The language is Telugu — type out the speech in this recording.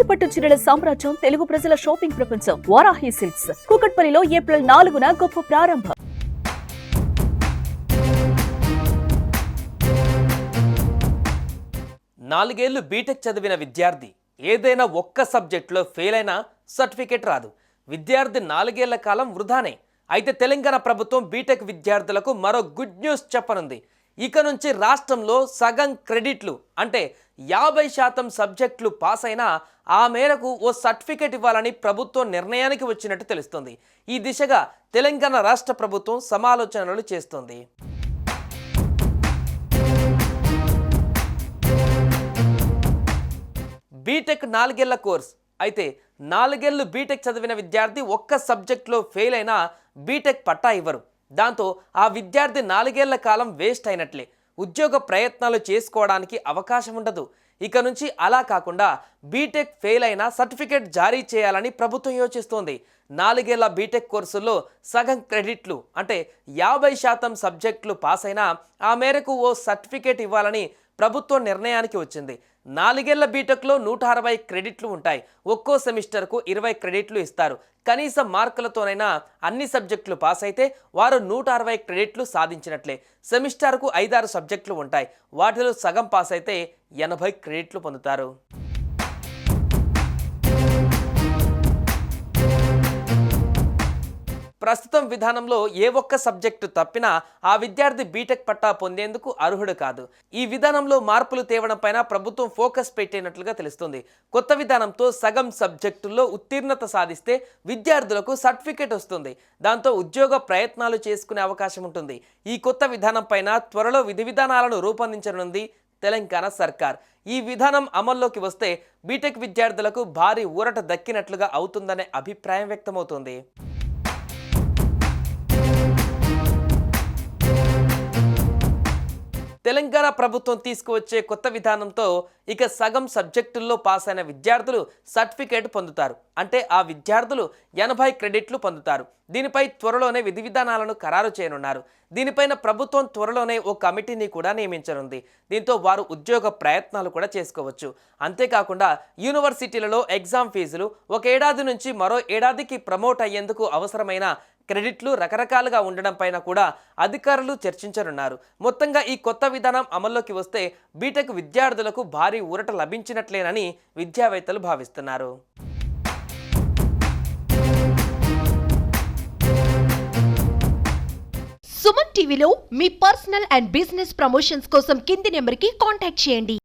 కంచిపట్టు చీరల సామ్రాజ్యం తెలుగు ప్రజల షాపింగ్ ప్రపంచం వారాహి సిల్క్స్ కూకట్పల్లిలో ఏప్రిల్ 4న గొప్ప ప్రారంభం. నాలుగేళ్లు బీటెక్ చదివిన విద్యార్థి ఏదైనా ఒక్క సబ్జెక్టులో ఫెయిల్ అయినా సర్టిఫికేట్ రాదు. విద్యార్థి 4 ఏళ్ల కాలం వృధానే. అయితే తెలంగాణ ప్రభుత్వం బీటెక్ విద్యార్థులకు మరో గుడ్ న్యూస్ చెప్పనుంది. ఇక నుంచి రాష్ట్రంలో సగం క్రెడిట్లు అంటే 50% సబ్జెక్టులు పాస్ అయినా ఆ మేరకు ఓ సర్టిఫికేట్ ఇవ్వాలని ప్రభుత్వం నిర్ణయానికి వచ్చినట్టు తెలుస్తుంది. ఈ దిశగా తెలంగాణ రాష్ట్ర ప్రభుత్వం సమాలోచనలు చేస్తోంది. బీటెక్ 4 ఏళ్ల కోర్స్. అయితే 4 ఏళ్లు బీటెక్ చదివిన విద్యార్థి ఒక్క సబ్జెక్టులో ఫెయిల్ అయినా బీటెక్ పట్టా ఇవ్వరు. దాంతో ఆ విద్యార్థి 4 ఏళ్ల కాలం వేస్ట్ అయినట్లే. ఉద్యోగ ప్రయత్నాలు చేసుకోవడానికి అవకాశం ఉండదు. ఇక నుంచి అలా కాకుండా బీటెక్ ఫెయిల్ అయినా సర్టిఫికేట్ జారీ చేయాలని ప్రభుత్వం యోచిస్తోంది. 4 ఏళ్ల బీటెక్ కోర్సుల్లో సగం క్రెడిట్లు అంటే 50% సబ్జెక్టులు పాస్ అయినా ఆ మేరకు ఓ సర్టిఫికేట్ ఇవ్వాలని ప్రభుత్వం నిర్ణయానికి వచ్చింది. 4 ఏళ్ల బీటెక్లో 160 క్రెడిట్లు ఉంటాయి. ఒక్కో సెమిస్టర్కు 20 క్రెడిట్లు ఇస్తారు. కనీస మార్కులతోనైనా అన్ని సబ్జెక్టులు పాస్ అయితే వారు 160 క్రెడిట్లు సాధించినట్లే. సెమిస్టర్కు 5-6 సబ్జెక్టులు ఉంటాయి. వాటిలో సగం పాస్ అయితే 80 క్రెడిట్లు పొందుతారు. ప్రస్తుతం విధానంలో ఏ ఒక్క సబ్జెక్టు తప్పినా ఆ విద్యార్థి బీటెక్ పట్టా పొందేందుకు అర్హుడు కాదు. ఈ విధానంలో మార్పులు తేవడం పైన ప్రభుత్వం ఫోకస్ పెట్టినట్లుగా తెలుస్తుంది. కొత్త విధానంతో సగం సబ్జెక్టుల్లో ఉత్తీర్ణత సాధిస్తే విద్యార్థులకు సర్టిఫికేట్ వస్తుంది. దాంతో ఉద్యోగ ప్రయత్నాలు చేసుకునే అవకాశం ఉంటుంది. ఈ కొత్త విధానం పైన త్వరలో విధి విధానాలను రూపొందించనుంది తెలంగాణ సర్కార్. ఈ విధానం అమల్లోకి వస్తే బీటెక్ విద్యార్థులకు భారీ ఊరట దక్కినట్లుగా అవుతుందనే అభిప్రాయం వ్యక్తమవుతోంది. తెలంగాణ ప్రభుత్వం తీసుకువచ్చే కొత్త విధానంతో ఇక సగం సబ్జెక్టుల్లో పాస్ అయిన విద్యార్థులు సర్టిఫికేట్ పొందుతారు. అంటే ఆ విద్యార్థులు 80 క్రెడిట్లు పొందుతారు. దీనిపై త్వరలోనే విధి విధానాలను ఖరారు చేయనున్నారు. దీనిపైన ప్రభుత్వం త్వరలోనే ఓ కమిటీని కూడా నియమించనుంది. దీంతో వారు ఉద్యోగ ప్రయత్నాలు కూడా చేసుకోవచ్చు. అంతేకాకుండా యూనివర్సిటీలలో ఎగ్జామ్ ఫీజులు, ఒక ఏడాది నుంచి మరో ఏడాదికి ప్రమోట్ అయ్యేందుకు అవసరమైన క్రెడిట్లు రకరకాలుగా ఉండడం పైన కూడా అధికారులు చర్చించనున్నారు. మొత్తంగా ఈ కొత్త విధానం అమల్లోకి వస్తే బీటెక్ విద్యార్థులకు భారీ ఊరట లభించినట్లేనని విద్యావేత్తలు భావిస్తున్నారు. సుమన్ టీవీలో మీ పర్సనల్ అండ్ బిజినెస్ ప్రమోషన్స్ కోసం కింది నెంబర్కి కాంటాక్ట్ చేయండి.